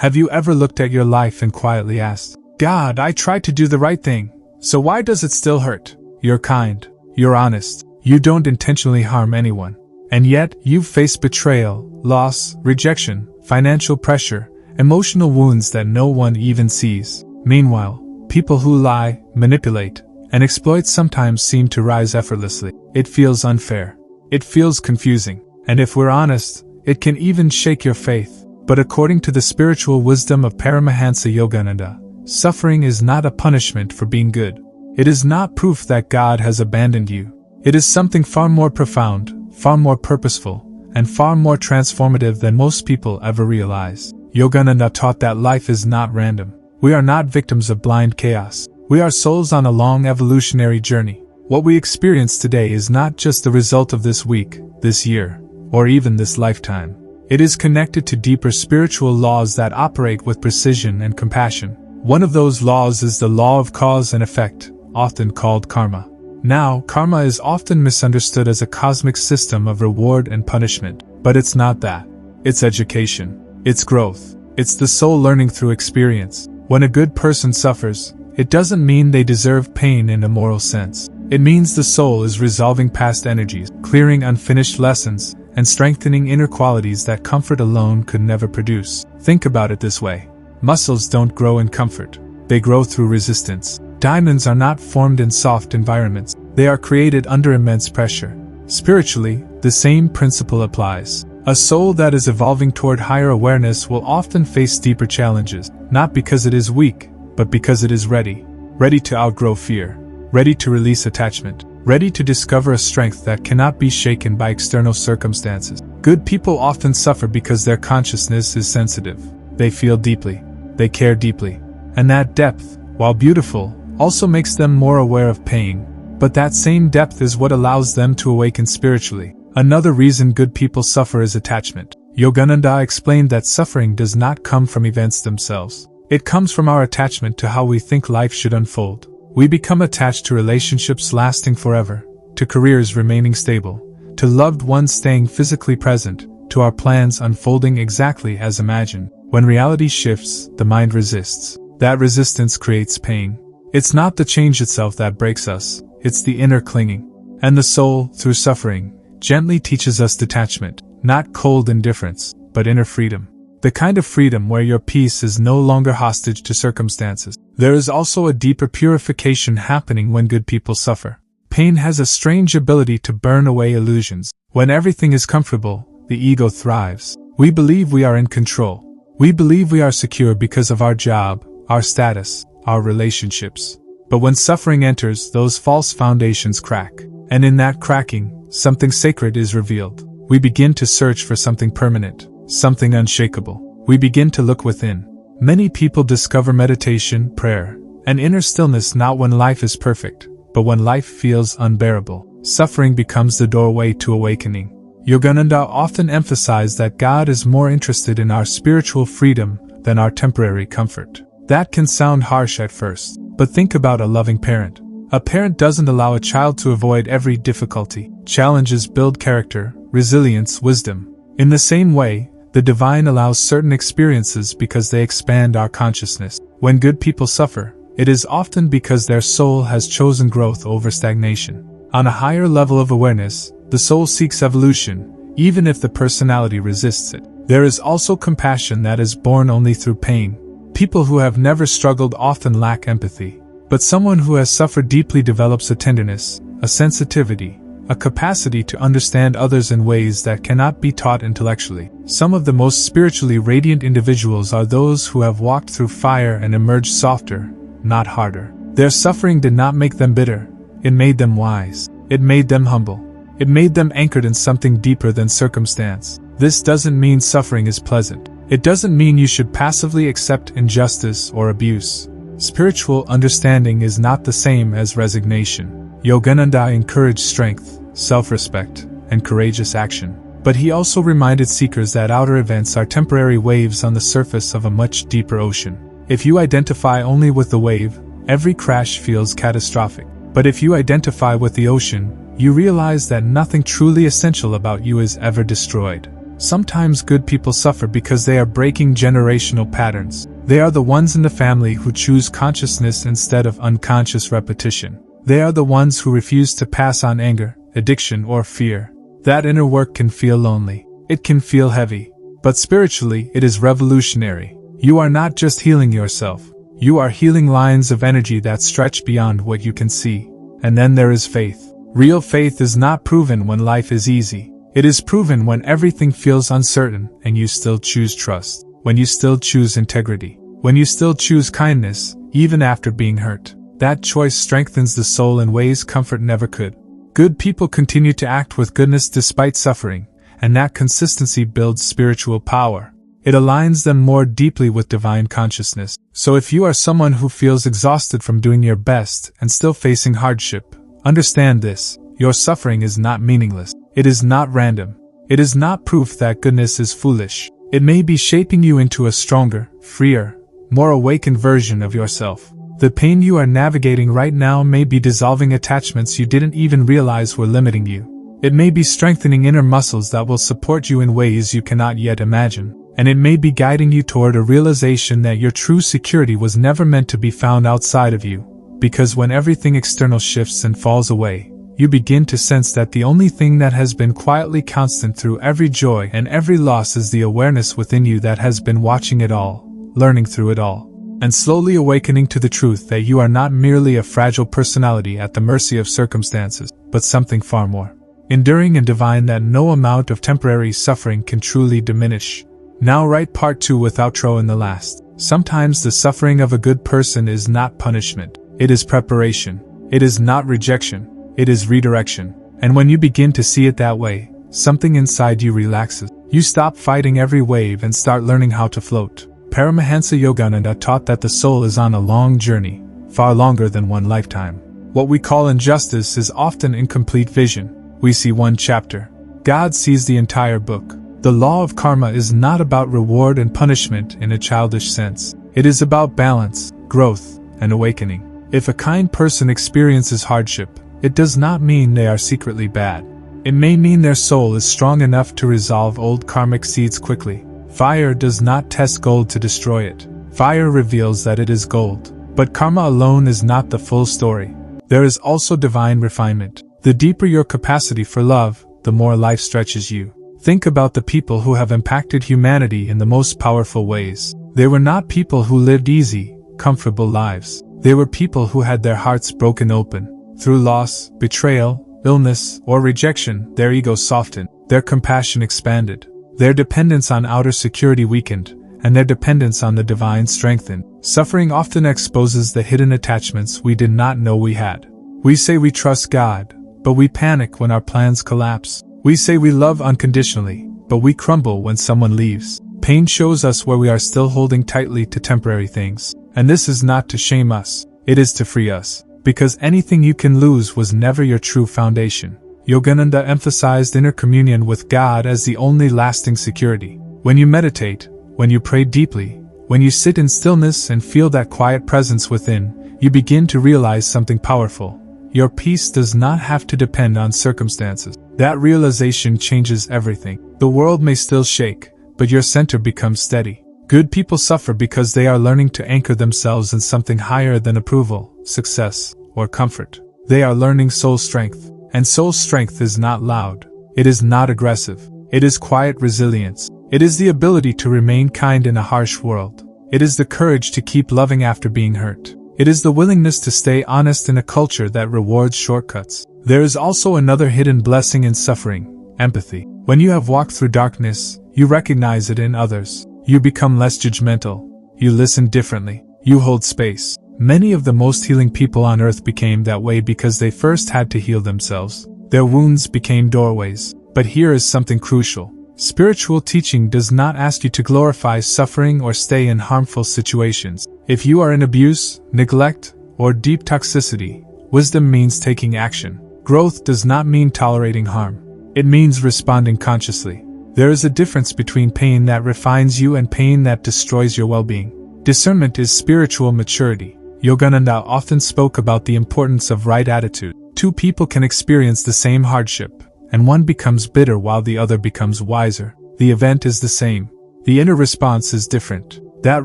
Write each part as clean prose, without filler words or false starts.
Have you ever looked at your life and quietly asked, God, I tried to do the right thing, so why does it still hurt? You're kind, you're honest, you don't intentionally harm anyone. And yet, you've faced betrayal, loss, rejection, financial pressure, emotional wounds that no one even sees. Meanwhile, people who lie, manipulate, and exploit sometimes seem to rise effortlessly. It feels unfair. It feels confusing. And if we're honest, it can even shake your faith. But according to the spiritual wisdom of Paramahansa Yogananda, suffering is not a punishment for being good. It is not proof that God has abandoned you. It is something far more profound, far more purposeful, and far more transformative than most people ever realize. Yogananda taught that life is not random. We are not victims of blind chaos. We are souls on a long evolutionary journey. What we experience today is not just the result of this week, this year, or even this lifetime. It is connected to deeper spiritual laws that operate with precision and compassion. One of those laws is the law of cause and effect, often called karma. Now, karma is often misunderstood as a cosmic system of reward and punishment, but it's not that. It's education. It's growth. It's the soul learning through experience. When a good person suffers, it doesn't mean they deserve pain in a moral sense. It means the soul is resolving past energies, clearing unfinished lessons, and strengthening inner qualities that comfort alone could never produce. Think about it this way. Muscles don't grow in comfort. They grow through resistance. Diamonds are not formed in soft environments. They are created under immense pressure. Spiritually, the same principle applies. A soul that is evolving toward higher awareness will often face deeper challenges, not because it is weak, but because it is ready. Ready to outgrow fear. Ready to release attachment. Ready to discover a strength that cannot be shaken by external circumstances. Good people often suffer because their consciousness is sensitive. They feel deeply. They care deeply. And that depth, while beautiful, also makes them more aware of pain. But that same depth is what allows them to awaken spiritually. Another reason good people suffer is attachment. Yogananda explained that suffering does not come from events themselves. It comes from our attachment to how we think life should unfold. We become attached to relationships lasting forever, to careers remaining stable, to loved ones staying physically present, to our plans unfolding exactly as imagined. When reality shifts, the mind resists. That resistance creates pain. It's not the change itself that breaks us, it's the inner clinging. And the soul, through suffering, gently teaches us detachment, not cold indifference, but inner freedom. The kind of freedom where your peace is no longer hostage to circumstances. There is also a deeper purification happening when good people suffer. Pain has a strange ability to burn away illusions. When everything is comfortable, the ego thrives. We believe we are in control. We believe we are secure because of our job, our status, our relationships. But when suffering enters, those false foundations crack. And in that cracking, something sacred is revealed. We begin to search for something permanent, something unshakable. We begin to look within. Many people discover meditation, prayer, and inner stillness not when life is perfect, but when life feels unbearable. Suffering becomes the doorway to awakening. Yogananda often emphasized that God is more interested in our spiritual freedom than our temporary comfort. That can sound harsh at first, but think about a loving parent. A parent doesn't allow a child to avoid every difficulty. Challenges build character, resilience, wisdom. In the same way, the divine allows certain experiences because they expand our consciousness. When good people suffer, it is often because their soul has chosen growth over stagnation. On a higher level of awareness, the soul seeks evolution, even if the personality resists it. There is also compassion that is born only through pain. People who have never struggled often lack empathy. But someone who has suffered deeply develops a tenderness, a sensitivity, a capacity to understand others in ways that cannot be taught intellectually. Some of the most spiritually radiant individuals are those who have walked through fire and emerged softer, not harder. Their suffering did not make them bitter. It made them wise. It made them humble. It made them anchored in something deeper than circumstance. This doesn't mean suffering is pleasant. It doesn't mean you should passively accept injustice or abuse. Spiritual understanding is not the same as resignation. Yogananda encouraged strength, self-respect, and courageous action. But he also reminded seekers that outer events are temporary waves on the surface of a much deeper ocean. If you identify only with the wave, every crash feels catastrophic. But if you identify with the ocean, you realize that nothing truly essential about you is ever destroyed. Sometimes good people suffer because they are breaking generational patterns. They are the ones in the family who choose consciousness instead of unconscious repetition. They are the ones who refuse to pass on anger, addiction, or fear. That inner work can feel lonely. It can feel heavy. But spiritually, it is revolutionary. You are not just healing yourself. You are healing lines of energy that stretch beyond what you can see. And then there is faith. Real faith is not proven when life is easy. It is proven when everything feels uncertain and you still choose trust. When you still choose integrity. When you still choose kindness, even after being hurt. That choice strengthens the soul in ways comfort never could. Good people continue to act with goodness despite suffering, and that consistency builds spiritual power. It aligns them more deeply with divine consciousness. So if you are someone who feels exhausted from doing your best and still facing hardship, understand this: your suffering is not meaningless. It is not random. It is not proof that goodness is foolish. It may be shaping you into a stronger, freer, more awakened version of yourself. The pain you are navigating right now may be dissolving attachments you didn't even realize were limiting you. It may be strengthening inner muscles that will support you in ways you cannot yet imagine. And it may be guiding you toward a realization that your true security was never meant to be found outside of you. Because when everything external shifts and falls away, you begin to sense that the only thing that has been quietly constant through every joy and every loss is the awareness within you that has been watching it all, learning through it all, and slowly awakening to the truth that you are not merely a fragile personality at the mercy of circumstances, but something far more enduring and divine that no amount of temporary suffering can truly diminish. Now write part 2 with outro in the last. Sometimes the suffering of a good person is not punishment. It is preparation. It is not rejection. It is redirection. And when you begin to see it that way, something inside you relaxes. You stop fighting every wave and start learning how to float. Paramahansa Yogananda taught that the soul is on a long journey, far longer than one lifetime. What we call injustice is often incomplete vision. We see one chapter. God sees the entire book. The law of karma is not about reward and punishment in a childish sense. It is about balance, growth, and awakening. If a kind person experiences hardship, it does not mean they are secretly bad. It may mean their soul is strong enough to resolve old karmic seeds quickly. Fire does not test gold to destroy it. Fire reveals that it is gold. But karma alone is not the full story. There is also divine refinement. The deeper your capacity for love, the more life stretches you. Think about the people who have impacted humanity in the most powerful ways. They were not people who lived easy, comfortable lives. They were people who had their hearts broken open. Through loss, betrayal, illness, or rejection, their egos softened, their compassion expanded, their dependence on outer security weakened, and their dependence on the divine strengthened. Suffering often exposes the hidden attachments we did not know we had. We say we trust God, but we panic when our plans collapse. We say we love unconditionally, but we crumble when someone leaves. Pain shows us where we are still holding tightly to temporary things. And this is not to shame us, it is to free us. Because anything you can lose was never your true foundation. Yogananda emphasized inner communion with God as the only lasting security. When you meditate, when you pray deeply, when you sit in stillness and feel that quiet presence within, you begin to realize something powerful. Your peace does not have to depend on circumstances. That realization changes everything. The world may still shake, but your center becomes steady. Good people suffer because they are learning to anchor themselves in something higher than approval, success, or comfort. They are learning soul strength. And soul strength is not loud. It is not aggressive. It is quiet resilience. It is the ability to remain kind in a harsh world. It is the courage to keep loving after being hurt. It is the willingness to stay honest in a culture that rewards shortcuts. There is also another hidden blessing in suffering: empathy. When you have walked through darkness, you recognize it in others. You become less judgmental. You listen differently. You hold space. Many of the most healing people on earth became that way because they first had to heal themselves. Their wounds became doorways. But here is something crucial. Spiritual teaching does not ask you to glorify suffering or stay in harmful situations. If you are in abuse, neglect, or deep toxicity, wisdom means taking action. Growth does not mean tolerating harm. It means responding consciously. There is a difference between pain that refines you and pain that destroys your well-being. Discernment is spiritual maturity. Yogananda often spoke about the importance of right attitude. Two people can experience the same hardship, and one becomes bitter while the other becomes wiser. The event is the same. The inner response is different. That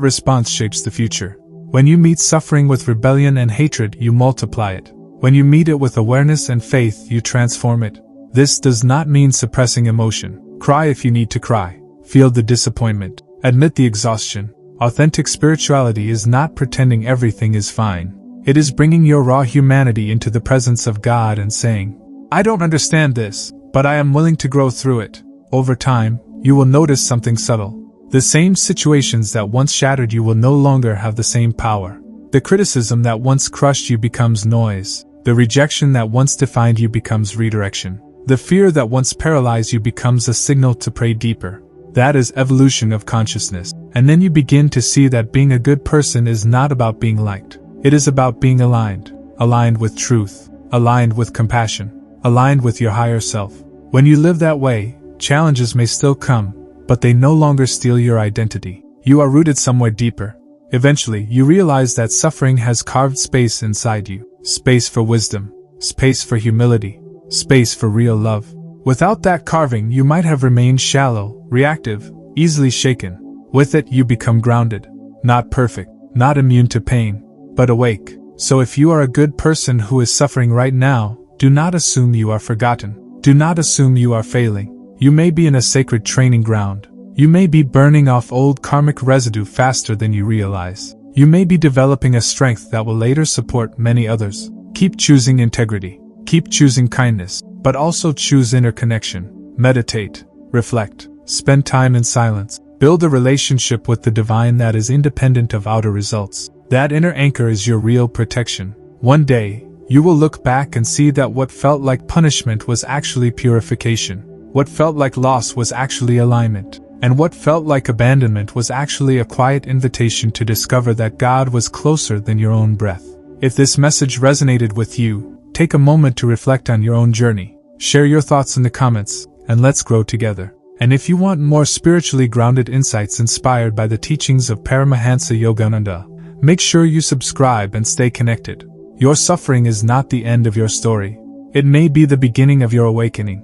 response shapes the future. When you meet suffering with rebellion and hatred, you multiply it. When you meet it with awareness and faith, you transform it. This does not mean suppressing emotion. Cry if you need to cry. Feel the disappointment. Admit the exhaustion. Authentic spirituality is not pretending everything is fine. It is bringing your raw humanity into the presence of God and saying, I don't understand this, but I am willing to grow through it. Over time, you will notice something subtle. The same situations that once shattered you will no longer have the same power. The criticism that once crushed you becomes noise. The rejection that once defined you becomes redirection. The fear that once paralyzed you becomes a signal to pray deeper. That is evolution of consciousness. And then you begin to see that being a good person is not about being liked. It is about being aligned. Aligned with truth. Aligned with compassion. Aligned with your higher self. When you live that way, challenges may still come, but they no longer steal your identity. You are rooted somewhere deeper. Eventually, you realize that suffering has carved space inside you. Space for wisdom. Space for humility. Space for real love. Without that carving, you might have remained shallow, reactive, easily shaken. With it, you become grounded. Not perfect, not immune to pain, but awake. So if you are a good person who is suffering right now, do not assume you are forgotten. Do not assume you are failing. You may be in a sacred training ground. You may be burning off old karmic residue faster than you realize. You may be developing a strength that will later support many others. Keep choosing integrity. Keep choosing kindness, but also choose inner connection. Meditate, reflect, spend time in silence. Build a relationship with the divine that is independent of outer results. That inner anchor is your real protection. One day, you will look back and see that what felt like punishment was actually purification. What felt like loss was actually alignment. And what felt like abandonment was actually a quiet invitation to discover that God was closer than your own breath. If this message resonated with you, take a moment to reflect on your own journey. Share your thoughts in the comments, and let's grow together. And if you want more spiritually grounded insights inspired by the teachings of Paramahansa Yogananda, make sure you subscribe and stay connected. Your suffering is not the end of your story. It may be the beginning of your awakening.